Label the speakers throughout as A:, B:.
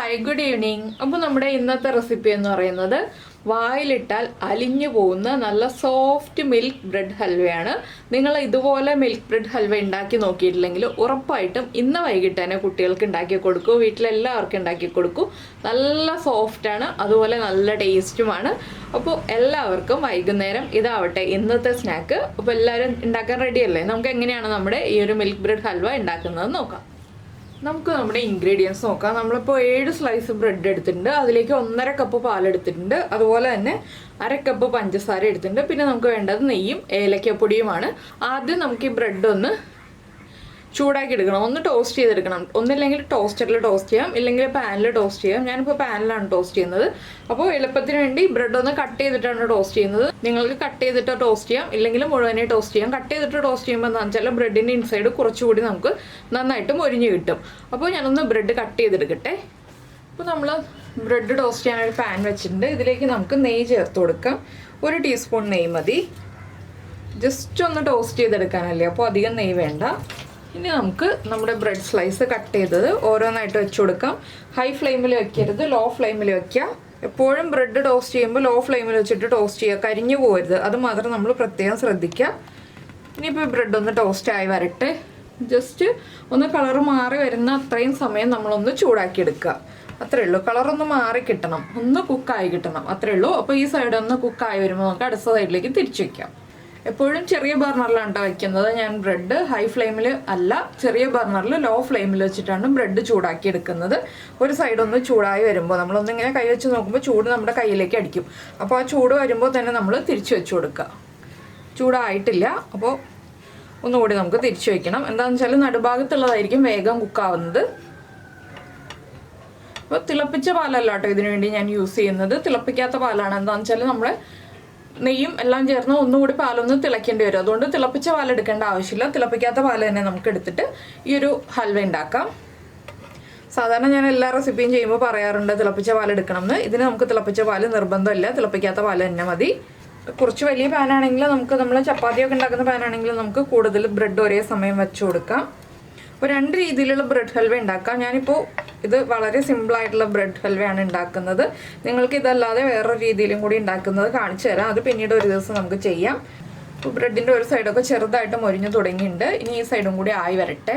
A: Hi good evening. അപ്പോൾ നമ്മുടെ ഇന്നത്തെ റെസിപ്പി എന്ന് പറയുന്നത് വായിലിട്ടാൽ അലിഞ്ഞു പോകുന്ന നല്ല സോഫ്റ്റ് മിൽക്ക് ബ്രെഡ് ഹൽവയാണ്. നിങ്ങൾ ഇതുപോലെ മിൽക്ക് ബ്രെഡ് ഹൽവ ഉണ്ടാക്കി നോക്കിയിട്ടില്ലെങ്കിൽ ഉറപ്പായിട്ടും ഇന്ന് വൈകിട്ട് തന്നെ കുട്ടികൾക്ക് ഉണ്ടാക്കി കൊടുക്കൂ, വീട്ടിലെല്ലാവർക്കും ഉണ്ടാക്കി കൊടുക്കൂ. നല്ല സോഫ്റ്റാണ്, അതുപോലെ നല്ല ടേസ്റ്റുമാണ്. അപ്പോൾ എല്ലാവർക്കും വൈകുന്നേരം ഇതാവട്ടെ ഇന്നത്തെ സ്നാക്ക്. അപ്പോൾ എല്ലാവരും ഉണ്ടാക്കാൻ റെഡിയല്ലേ? നമുക്ക് എങ്ങനെയാണ് നമ്മുടെ ഈ ഒരു മിൽക്ക് ബ്രെഡ് ഹൽവ ഉണ്ടാക്കുന്നത് നോക്കാം. നമുക്ക് നമ്മുടെ ഇൻഗ്രീഡിയൻസ് നോക്കാം. നമ്മളിപ്പോൾ 7 സ്ലൈസ് ബ്രെഡ് എടുത്തിട്ടുണ്ട്, അതിലേക്ക് 1.5 കപ്പ് പാലെടുത്തിട്ടുണ്ട്, അതുപോലെ തന്നെ 1/2 കപ്പ് പഞ്ചസാര എടുത്തിട്ടുണ്ട്. പിന്നെ നമുക്ക് വേണ്ടത് നെയ്യും ഏലക്കപ്പൊടിയുമാണ്. ആദ്യം നമുക്ക് ഈ ബ്രെഡ് ഒന്ന് ചൂടാക്കി എടുക്കണം, ഒന്ന് ടോസ്റ്റ് ചെയ്തെടുക്കണം. ഒന്നില്ലെങ്കിൽ ടോസ്റ്ററിൽ ടോസ്റ്റ് ചെയ്യാം, ഇല്ലെങ്കിൽ പാനിൽ ടോസ്റ്റ് ചെയ്യാം. ഞാനിപ്പോൾ പാനിലാണ് ടോസ്റ്റ് ചെയ്യുന്നത്. അപ്പോൾ എളുപ്പത്തിന് വേണ്ടി ബ്രെഡ് ഒന്ന് കട്ട് ചെയ്തിട്ടാണ് ടോസ്റ്റ് ചെയ്യുന്നത്. നിങ്ങൾക്ക് കട്ട് ചെയ്തിട്ട് ടോസ്റ്റ് ചെയ്യാം, ഇല്ലെങ്കിൽ മുഴുവനെ ടോസ്റ്റ് ചെയ്യാം. കട്ട് ചെയ്തിട്ട് ടോസ്റ്റ് ചെയ്യുമ്പോൾ എന്താണെന്ന് വെച്ചാൽ ബ്രെഡിൻ്റെ ഇൻസൈഡ് കുറച്ചുകൂടി നമുക്ക് നന്നായിട്ട് മൊരിഞ്ഞ് കിട്ടും. അപ്പോൾ ഞാനൊന്ന് ബ്രെഡ് കട്ട് ചെയ്തെടുക്കട്ടെ. അപ്പോൾ നമ്മൾ ബ്രെഡ് ടോസ്റ്റ് ചെയ്യാനൊരു പാൻ വെച്ചിട്ടുണ്ട്. ഇതിലേക്ക് നമുക്ക് നെയ്യ് ചേർത്ത് കൊടുക്കാം. 1 ടീസ്പൂൺ നെയ്യ് മതി. ജസ്റ്റ് ഒന്ന് ടോസ്റ്റ് ചെയ്തെടുക്കാനല്ലേ, അപ്പോൾ അധികം നെയ്യ് വേണ്ട. ഇനി നമുക്ക് നമ്മുടെ ബ്രെഡ് സ്ലൈസ് കട്ട് ചെയ്തത് ഓരോന്നായിട്ട് വെച്ച് കൊടുക്കാം. ഹൈ ഫ്ലെയിമിൽ വെക്കരുത്, ലോ ഫ്ലെയിമിൽ വെക്കുക. എപ്പോഴും ബ്രെഡ് ടോസ്റ്റ് ചെയ്യുമ്പോൾ ലോ ഫ്ലെയിമിൽ വെച്ചിട്ട് ടോസ്റ്റ് ചെയ്യുക, കരിഞ്ഞു പോകരുത്. അത് മാത്രം നമ്മൾ പ്രത്യേകം ശ്രദ്ധിക്കുക. ഇനിയിപ്പോൾ ബ്രെഡ് ഒന്ന് ടോസ്റ്റ് ആയി വരട്ടെ. ജസ്റ്റ് ഒന്ന് കളറ് മാറി വരുന്ന അത്രയും സമയം നമ്മളൊന്ന് ചൂടാക്കി എടുക്കുക. അത്രേ ഉള്ളൂ. കളറൊന്ന് മാറി കിട്ടണം, ഒന്ന് കുക്കായി കിട്ടണം, അത്രേ ഉള്ളൂ. അപ്പോൾ ഈ സൈഡ് ഒന്ന് കുക്കായി വരുമ്പോൾ നമുക്ക് അടുത്ത സൈഡിലേക്ക് തിരിച്ചു വയ്ക്കാം. എപ്പോഴും ചെറിയ ബർണറിലാണ് വയ്ക്കുന്നത്. ഞാൻ ബ്രെഡ് ഹൈ ഫ്ലെയിമിൽ അല്ല, ചെറിയ ബർണറിൽ ലോ ഫ്ലെയിമിൽ വെച്ചിട്ടാണ് ബ്രെഡ് ചൂടാക്കി എടുക്കുന്നത്. ഒരു സൈഡ് ഒന്ന് ചൂടായി വരുമ്പോൾ നമ്മളൊന്നിങ്ങനെ കൈ വെച്ച് നോക്കുമ്പോൾ ചൂട് നമ്മുടെ കയ്യിലേക്ക് അടിക്കും. അപ്പോൾ ആ ചൂട് വരുമ്പോൾ തന്നെ നമ്മൾ തിരിച്ചു വെച്ച് കൊടുക്കുക. ചൂടായിട്ടില്ല, അപ്പോൾ ഒന്നുകൂടി നമുക്ക് തിരിച്ചു വയ്ക്കണം. എന്താണെന്ന് വെച്ചാൽ നടുഭാഗത്തുള്ളതായിരിക്കും വേഗം കുക്കാവുന്നത്. അപ്പോൾ തിളപ്പിച്ച പാലല്ല കേട്ടോ ഇതിനു വേണ്ടി ഞാൻ യൂസ് ചെയ്യുന്നത്, തിളപ്പിക്കാത്ത പാലാണ്. എന്താണെന്ന് വെച്ചാൽ നമ്മൾ നെയ്യും എല്ലാം ചേർന്ന് ഒന്നുകൂടി പാലൊന്ന് തിളയ്ക്കേണ്ടി വരും. അതുകൊണ്ട് തിളപ്പിച്ച പാൽ എടുക്കേണ്ട ആവശ്യമില്ല, തിളപ്പിക്കാത്ത പാൽ തന്നെ നമുക്ക് എടുത്തിട്ട് ഈ ഒരു ഹൽവ ഉണ്ടാക്കാം. സാധാരണ ഞാൻ എല്ലാ റെസിപ്പിയും ചെയ്യുമ്പോൾ പറയാറുണ്ട് തിളപ്പിച്ച പാൽ എടുക്കണം എന്ന്. ഇതിന് നമുക്ക് തിളപ്പിച്ച പാൽ നിർബന്ധമില്ല, തിളപ്പിക്കാത്ത പാൽ തന്നെ മതി. കുറച്ച് വലിയ പാനാണെങ്കിൽ നമ്മൾ ചപ്പാത്തിയൊക്കെ ഉണ്ടാക്കുന്ന പാനാണെങ്കിൽ നമുക്ക് കൂടുതൽ ബ്രെഡ് ഒരേ സമയം വെച്ച് കൊടുക്കാം. അപ്പോൾ 2 രീതിയിലുള്ള ബ്രെഡ് ഹൽവ ഉണ്ടാക്കാം. ഞാനിപ്പോൾ ഇത് വളരെ സിമ്പിളായിട്ടുള്ള ബ്രെഡ് ഹൽവയാണ് ഉണ്ടാക്കുന്നത്. നിങ്ങൾക്ക് ഇതല്ലാതെ വേറൊരു രീതിയിലും കൂടി ഉണ്ടാക്കുന്നത് കാണിച്ചു തരാം. അത് പിന്നീട് ഒരു ദിവസം നമുക്ക് ചെയ്യാം. ഇപ്പോൾ ബ്രെഡിൻ്റെ ഒരു സൈഡൊക്കെ ചെറുതായിട്ട് മൊരിഞ്ഞ് തുടങ്ങിയിട്ടുണ്ട്. ഇനി ഈ സൈഡും കൂടി ആയി വരട്ടെ.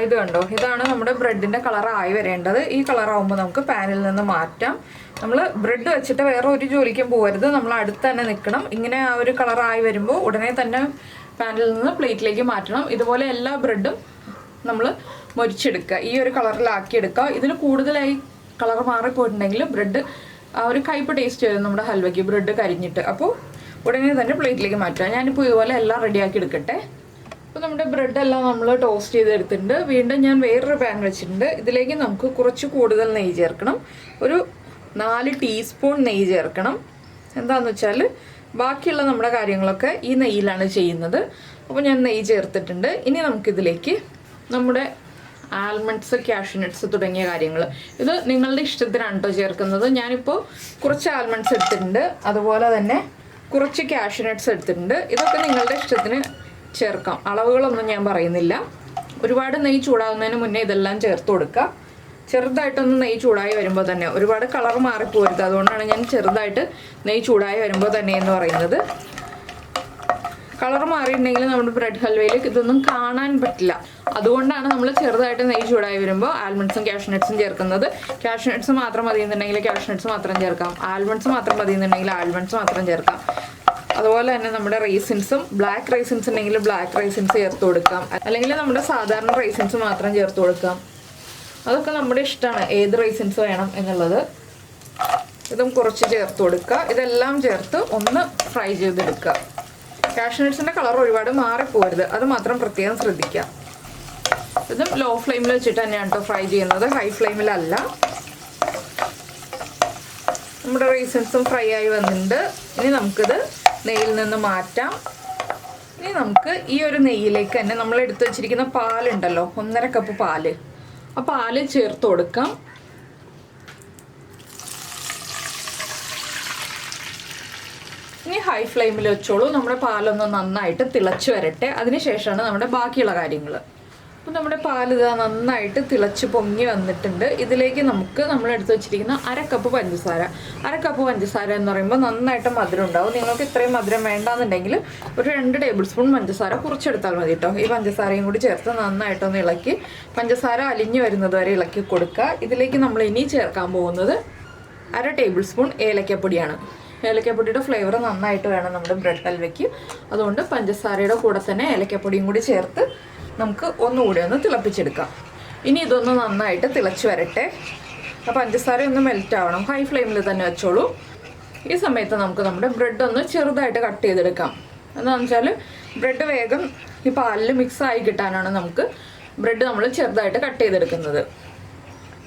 A: ഇത് കണ്ടോ, ഇതാണ് നമ്മുടെ ബ്രെഡിൻ്റെ കളർ ആയി വരേണ്ടത്. ഈ കളറാകുമ്പോൾ നമുക്ക് പാനിൽ നിന്ന് മാറ്റാം. നമ്മൾ ബ്രെഡ് വെച്ചിട്ട് വേറെ ഒരു ജോലിക്കും പോകരുത്, നമ്മൾ അടുത്ത് തന്നെ നിൽക്കണം. ഇങ്ങനെ ആ ഒരു കളറായി വരുമ്പോൾ ഉടനെ തന്നെ പാനിൽ നിന്ന് പ്ലേറ്റിലേക്ക് മാറ്റണം. ഇതുപോലെ എല്ലാ ബ്രെഡും നമ്മൾ മൊരിച്ചെടുക്കുക, ഈ ഒരു കളറിലാക്കിയെടുക്കുക. ഇതിൽ കൂടുതലായി കളർ മാറിപ്പോയിട്ടുണ്ടെങ്കിൽ ബ്രെഡ് ആ ഒരു കയ്പ്പ് ടേസ്റ്റ് വരും നമ്മുടെ ഹൽവയ്ക്ക്, ബ്രെഡ് കരിഞ്ഞിട്ട്. അപ്പോൾ ഉടനെ തന്നെ പ്ലേറ്റിലേക്ക് മാറ്റുക. ഞാനിപ്പോൾ ഇതുപോലെ എല്ലാം റെഡിയാക്കി എടുക്കട്ടെ. അപ്പോൾ നമ്മുടെ ബ്രെഡെല്ലാം നമ്മൾ ടോസ്റ്റ് ചെയ്തെടുത്തിട്ടുണ്ട്. വീണ്ടും ഞാൻ വേറൊരു പാൻ വെച്ചിട്ടുണ്ട്. ഇതിലേക്ക് നമുക്ക് കുറച്ച് കൂടുതൽ നെയ്യ് ചേർക്കണം. ഒരു 4 ടീസ്പൂൺ നെയ്യ് ചേർക്കണം. എന്താണെന്ന് വെച്ചാൽ ബാക്കിയുള്ള നമ്മുടെ കാര്യങ്ങളൊക്കെ ഈ നെയ്യിലാണ് ചെയ്യുന്നത്. അപ്പോൾ ഞാൻ നെയ്യ് ചേർത്തിട്ടുണ്ട്. ഇനി നമുക്കിതിലേക്ക് നമ്മുടെ ആൽമണ്ട്സ്, കാഷ്യൂനട്ട്സ് തുടങ്ങിയ കാര്യങ്ങൾ, ഇത് നിങ്ങളുടെ ഇഷ്ടത്തിനാണ് കേട്ടോ ചേർക്കുന്നത്. ഞാനിപ്പോൾ കുറച്ച് ആൽമണ്ട്സ് എടുത്തിട്ടുണ്ട്, അതുപോലെ തന്നെ കുറച്ച് കാഷ്യൂനട്ട്സ് എടുത്തിട്ടുണ്ട്. ഇതൊക്കെ നിങ്ങളുടെ ഇഷ്ടത്തിന് ചേർക്കാം, അളവുകളൊന്നും ഞാൻ പറയുന്നില്ല. ഒരുപാട് നെയ്യ് ചൂടാകുന്നതിന് മുന്നേ ഇതെല്ലാം ചേർത്ത് കൊടുക്കുക. ചെറുതായിട്ടൊന്ന് നെയ്യ് ചൂടായി വരുമ്പോൾ തന്നെ, ഒരുപാട് കളർ മാറിപ്പോരുത്, അതുകൊണ്ടാണ് ഞാൻ ചെറുതായിട്ട് നെയ്യ് ചൂടായി വരുമ്പോൾ തന്നെ എന്ന് പറയുന്നത്. കളർ മാറിയിട്ടുണ്ടെങ്കിൽ നമ്മുടെ ബ്രെഡ് ഹൽവയിൽ ഇതൊന്നും കാണാൻ പറ്റില്ല. അതുകൊണ്ടാണ് നമ്മൾ ചെറുതായിട്ട് നെയ്യ് ചൂടായി വരുമ്പോൾ ആൽമണ്ട്സും കാഷ്യൂനട്ട്സും ചേർക്കുന്നത്. കാഷ്യൂനട്ട്സ് മാത്രം മതി എന്നുണ്ടെങ്കിൽ കാഷ്യൂനട്ട്സ് മാത്രം ചേർക്കാം, ആൽമണ്ട്സ് മാത്രം മതി എന്നുണ്ടെങ്കിൽ ആൽമണ്ട്സ് മാത്രം ചേർക്കാം. അതുപോലെ തന്നെ നമ്മുടെ റൈസിൻസും, ബ്ലാക്ക് റൈസിൻസ് ഉണ്ടെങ്കിൽ ബ്ലാക്ക് റൈസിൻസ് ചേർത്ത് കൊടുക്കാം, അല്ലെങ്കിൽ നമ്മുടെ സാധാരണ റൈസിൻസ് മാത്രം ചേർത്ത് കൊടുക്കാം. അതൊക്കെ നമ്മുടെ ഇഷ്ടമാണ്, ഏത് റൈസിൻസ് വേണം എന്നുള്ളത്. ഇതും കുറച്ച് ചേർത്ത് കൊടുക്കുക. ഇതെല്ലാം ചേർത്ത് ഒന്ന് ഫ്രൈ ചെയ്തെടുക്കുക. കാഷ്യൂനട്ട്സിൻ്റെ കളർ ഒരുപാട് മാറിപ്പോരുത്, അത് മാത്രം പ്രത്യേകം ശ്രദ്ധിക്കുക. ഇതും ലോ ഫ്ലെയിമിൽ വെച്ചിട്ട് തന്നെയാണ് കേട്ടോ ഫ്രൈ ചെയ്യുന്നത്, ഹൈ ഫ്ലെയിമിലല്ല. നമ്മുടെ റൈസിൻസും ഫ്രൈ ആയി വന്നിട്ടുണ്ട്. ഇനി നമുക്കിത് നെയ്യിൽ നിന്ന് മാറ്റാം. ഇനി നമുക്ക് ഈ ഒരു നെയ്യിലേക്ക് തന്നെ നമ്മൾ എടുത്ത് വെച്ചിരിക്കുന്ന പാലുണ്ടല്ലോ, 1.5 കപ്പ് പാല്, ആ പാല് ചേർത്ത് കൊടുക്കാം. ഇനി ഹൈ ഫ്ലെയിമിൽ വെച്ചോളൂ. നമ്മുടെ പാലൊന്ന് നന്നായിട്ട് തിളച്ച് വരട്ടെ. അതിനുശേഷമാണ് നമ്മുടെ ബാക്കിയുള്ള കാര്യങ്ങൾ. അപ്പോൾ നമ്മുടെ പാൽ ഇതാ നന്നായിട്ട് തിളച്ച് പൊങ്ങി വന്നിട്ടുണ്ട്. ഇതിലേക്ക് നമുക്ക് നമ്മൾ എടുത്ത് വെച്ചിരിക്കുന്ന അര കപ്പ് പഞ്ചസാര എന്ന് പറയുമ്പോൾ നന്നായിട്ട് മധുരം ഉണ്ടാവും. നിങ്ങൾക്ക് ഇത്രയും മധുരം വേണ്ടാന്നുണ്ടെങ്കിൽ ഒരു 2 ടേബിൾ സ്പൂൺ പഞ്ചസാര കുറച്ചെടുത്താൽ മതി കേട്ടോ. ഈ പഞ്ചസാരയും കൂടി ചേർത്ത് നന്നായിട്ടൊന്ന് ഇളക്കി പഞ്ചസാര അലിഞ്ഞു വരുന്നത് വരെ ഇളക്കി കൊടുക്കുക. ഇതിലേക്ക് നമ്മൾ ഇനി ചേർക്കാൻ പോകുന്നത് 1/2 ടേബിൾ സ്പൂൺ ഏലക്കപ്പൊടിയാണ്. ഏലക്കപ്പൊടിയുടെ ഫ്ലേവർ നന്നായിട്ട് വേണം നമ്മുടെ ബ്രെഡ് ഹൽവയ്ക്ക്. അതുകൊണ്ട് പഞ്ചസാരയുടെ കൂടെ തന്നെ ഏലക്കപ്പൊടിയും കൂടി ചേർത്ത് നമുക്ക് ഒന്നുകൂടി ഒന്ന് തിളപ്പിച്ചെടുക്കാം. ഇനി ഇതൊന്ന് നന്നായിട്ട് തിളച്ച് വരട്ടെ. ആ പഞ്ചസാര ഒന്ന് മെൽറ്റ് ആവണം. ഹൈ ഫ്ലെയിമിൽ തന്നെ വെച്ചോളൂ. ഈ സമയത്ത് നമുക്ക് നമ്മുടെ ബ്രെഡ് ഒന്ന് ചെറുതായിട്ട് കട്ട് ചെയ്തെടുക്കാം. എന്താണെന്ന് വെച്ചാൽ ബ്രെഡ് വേഗം ഈ പാലിൽ മിക്സ് ആയി കിട്ടാനാണ് നമുക്ക് ബ്രെഡ് നമ്മൾ ചെറുതായിട്ട് കട്ട് ചെയ്തെടുക്കുന്നത്.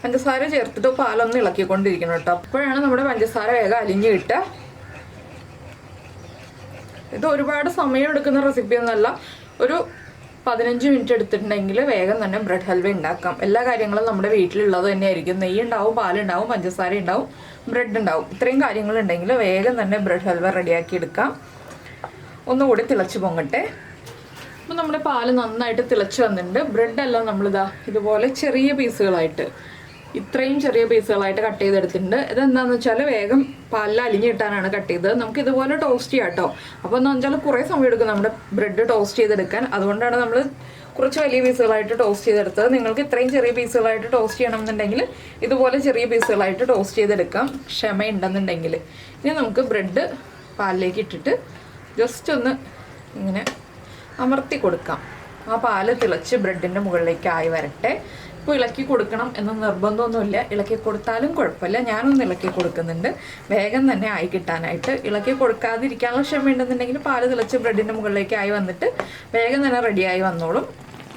A: പഞ്ചസാര ചേർത്തിട്ട് പാലൊന്ന് ഇളക്കിക്കൊണ്ടിരിക്കണം കേട്ടോ. അപ്പോഴാണ് നമ്മുടെ പഞ്ചസാര വേഗം അലിഞ്ഞ് കിട്ടുക. ഇത് ഒരുപാട് സമയം എടുക്കുന്ന റെസിപ്പി ഒന്നല്ല. ഒരു 15 മിനിറ്റ് എടുത്തിട്ടുണ്ടെങ്കിൽ വേഗം തന്നെ ബ്രെഡ് ഹൽവ ഉണ്ടാക്കാം. എല്ലാ കാര്യങ്ങളും നമ്മുടെ വീട്ടിലുള്ളത് തന്നെയായിരിക്കും. നെയ്യ് ഉണ്ടാവും, പാലുണ്ടാവും, പഞ്ചസാര ഉണ്ടാവും, ബ്രെഡ് ഉണ്ടാവും. ഇത്രയും കാര്യങ്ങളുണ്ടെങ്കിൽ വേഗം തന്നെ ബ്രെഡ് ഹൽവ റെഡിയാക്കി എടുക്കാം. ഒന്നുകൂടി തിളച്ച് പൊങ്ങട്ടെ. അപ്പോൾ നമ്മുടെ പാല് നന്നായിട്ട് തിളച്ച് വന്നിട്ടുണ്ട്. ബ്രെഡെല്ലാം നമ്മളിതാ ഇതുപോലെ ചെറിയ പീസുകളായിട്ട് ഇത്രയും ചെറിയ പീസുകളായിട്ട് കട്ട് ചെയ്തെടുത്തിട്ടുണ്ട്. ഇതെന്താണെന്ന് വെച്ചാൽ വേഗം പാലിൽ അലിഞ്ഞ് കിട്ടാനാണ് കട്ട് ചെയ്തത്. നമുക്ക് ഇതുപോലെ ടോസ്റ്റ് ചെയ്യാം കേട്ടോ. അപ്പോൾ എന്താണെന്ന് വെച്ചാൽ കുറേ സമയം എടുക്കും നമ്മുടെ ബ്രെഡ് ടോസ്റ്റ് ചെയ്തെടുക്കാൻ. അതുകൊണ്ടാണ് നമ്മൾ കുറച്ച് വലിയ പീസുകളായിട്ട് ടോസ്റ്റ് ചെയ്തെടുത്തത്. നിങ്ങൾക്ക് ഇത്രയും ചെറിയ പീസുകളായിട്ട് ടോസ്റ്റ് ചെയ്യണമെന്നുണ്ടെങ്കിൽ ഇതുപോലെ ചെറിയ പീസുകളായിട്ട് ടോസ്റ്റ് ചെയ്തെടുക്കാം, ക്ഷമയുണ്ടെന്നുണ്ടെങ്കിൽ. ഇനി നമുക്ക് ബ്രെഡ് പാലിലേക്ക് ഇട്ടിട്ട് ജസ്റ്റ് ഒന്ന് ഇങ്ങനെ അമർത്തി കൊടുക്കാം. ആ പാല് തിളച്ച് ബ്രെഡിൻ്റെ മുകളിലേക്ക് ആയി വരട്ടെ. ഇപ്പോൾ ഇളക്കി കൊടുക്കണം എന്ന നിർബന്ധമൊന്നുമില്ല. ഇളക്കി കൊടുത്താലും കുഴപ്പമില്ല. ഞാനൊന്ന് ഇളക്കി കൊടുക്കുന്നുണ്ട് വേഗം തന്നെ ആയി കിട്ടാനായിട്ട്. ഇളക്കി കൊടുക്കാതിരിക്കാനുള്ള ക്ഷമയുണ്ടെന്നുണ്ടെങ്കിൽ പാല് തിളച്ച് ബ്രെഡിൻ്റെ മുകളിലേക്ക് ആയി വന്നിട്ട് വേഗം തന്നെ റെഡിയായി വന്നോളും.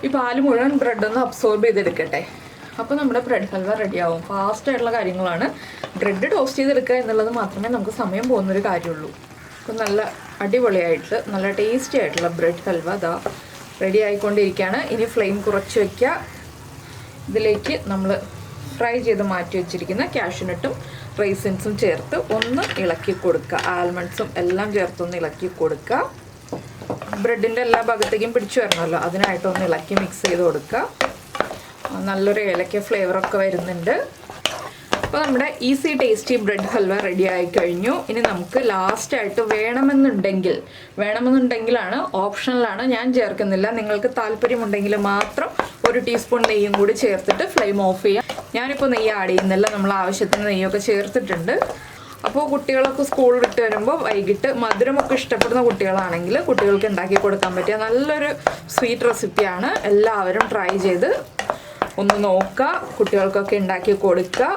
A: ഈ പാല് മുഴുവൻ ബ്രെഡൊന്ന് അബ്സോർബ് ചെയ്തെടുക്കട്ടെ. അപ്പോൾ നമ്മുടെ ബ്രെഡ് ഹൽവ റെഡിയാവും. ഫാസ്റ്റായിട്ടുള്ള കാര്യങ്ങളാണ്. ബ്രെഡ് ടോസ്റ്റ് ചെയ്തെടുക്കുക എന്നുള്ളത് മാത്രമേ നമുക്ക് സമയം പോകുന്നൊരു കാര്യമുള്ളൂ. അപ്പോൾ നല്ല അടിപൊളിയായിട്ട് നല്ല ടേസ്റ്റി ആയിട്ടുള്ള ബ്രെഡ് ഹൽവ അതാ റെഡി ആയിക്കൊണ്ടിരിക്കുകയാണ്. ഇനി ഫ്ലെയിം കുറച്ച് വയ്ക്കുക. ഇതിലേക്ക് നമ്മൾ ഫ്രൈ ചെയ്ത് മാറ്റി വെച്ചിരിക്കുന്ന കാഷ്യൂനട്ടും റൈസിൻസും ചേർത്ത് ഒന്ന് ഇളക്കി കൊടുക്കുക. ആൽമണ്ട്സും എല്ലാം ചേർത്തൊന്ന് ഇളക്കി കൊടുക്കുക. ബ്രെഡിൻ്റെ എല്ലാ ഭാഗത്തേക്കും പിടിച്ചു വരണമല്ലോ, അതിനായിട്ടൊന്ന് ഇളക്കി മിക്സ് ചെയ്ത് കൊടുക്കുക. നല്ലൊരു ഏലക്ക ഫ്ലേവറൊക്കെ വരുന്നുണ്ട്. അപ്പോൾ നമ്മുടെ easy tasty bread halwa ready ആയി കഴിഞ്ഞു. ഇനി നമുക്ക് ലാസ്റ്റായിട്ട് വേണമെന്നുണ്ടെങ്കിലാണ്, ഓപ്ഷണലാണ്, ഞാൻ ചേർക്കുന്നില്ല. നിങ്ങൾക്ക് താല്പര്യമുണ്ടെങ്കിൽ മാത്രം 1 ടീസ്പൂൺ നെയ്യും കൂടി ചേർത്തിട്ട് ഫ്ലെയിം ഓഫ് ചെയ്യാം. ഞാനിപ്പോൾ നെയ്യ് ആഡ് ചെയ്യുന്നില്ല. നമ്മൾ ആവശ്യത്തിന് നെയ്യൊക്കെ ചേർത്തിട്ടുണ്ട്. അപ്പോൾ കുട്ടികളൊക്കെ സ്കൂൾ വിട്ട് വരുമ്പോൾ വൈകിട്ട് മധുരമൊക്കെ ഇഷ്ടപ്പെടുന്ന കുട്ടികളാണെങ്കിൽ കുട്ടികൾക്ക് ഉണ്ടാക്കി കൊടുക്കാൻ പറ്റിയ നല്ലൊരു സ്വീറ്റ് റെസിപ്പിയാണ്. എല്ലാവരും ട്രൈ ചെയ്ത് ഒന്ന് നോക്കുക, കുട്ടികൾക്കൊക്കെ ഉണ്ടാക്കി കൊടുക്കുക.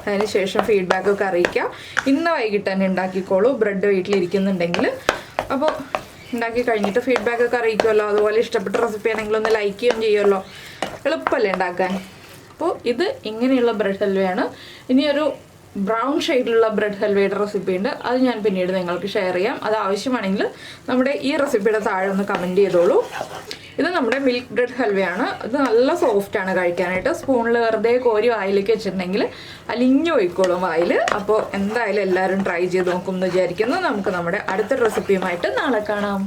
A: അതിനുശേഷം ഫീഡ്ബാക്കൊക്കെ അറിയിക്കുക. ഇന്ന് വൈകിട്ട് തന്നെ ഉണ്ടാക്കിക്കോളൂ ബ്രെഡ് വീട്ടിലിരിക്കുന്നുണ്ടെങ്കിൽ. അപ്പോൾ ഉണ്ടാക്കി കഴിഞ്ഞിട്ട് ഫീഡ്ബാക്കൊക്കെ അറിയിക്കുമല്ലോ. അതുപോലെ ഇഷ്ടപ്പെട്ട റെസിപ്പി ആണെങ്കിൽ ഒന്ന് ലൈക്ക് ചെയ്യുകയും ചെയ്യുമല്ലോ. എളുപ്പമല്ലേ ഉണ്ടാക്കാൻ. അപ്പോൾ ഇത് ഇങ്ങനെയുള്ള ബ്രെഡ് ഹൽവയാണ്. ഇനിയൊരു ബ്രൗൺ ഷെയ്ഡിലുള്ള ബ്രെഡ് ഹൽവയുടെ റെസിപ്പി ഉണ്ട്. അത് ഞാൻ പിന്നീട് നിങ്ങൾക്ക് ഷെയർ ചെയ്യാം. അത് ആവശ്യമാണെങ്കിൽ നമ്മുടെ ഈ റെസിപ്പിയുടെ താഴെ ഒന്ന് കമൻറ്റ് ചെയ്തോളൂ. ഇത് നമ്മുടെ മിൽക്ക് ബ്രെഡ് ഹൽവയാണ്. ഇത് നല്ല സോഫ്റ്റാണ് കഴിക്കാനായിട്ട്. സ്പൂണിൽ വെറുതെ കോരി വായിലേക്ക് വെച്ചിട്ടുണ്ടെങ്കിൽ അലിഞ്ഞു പോയിക്കോളും വായിൽ. അപ്പോൾ എന്തായാലും എല്ലാവരും ട്രൈ ചെയ്ത് നോക്കും എന്ന് വിചാരിക്കുന്നു. നമുക്ക് നമ്മുടെ അടുത്ത റെസിപ്പിയുമായിട്ട് നാളെ കാണാം.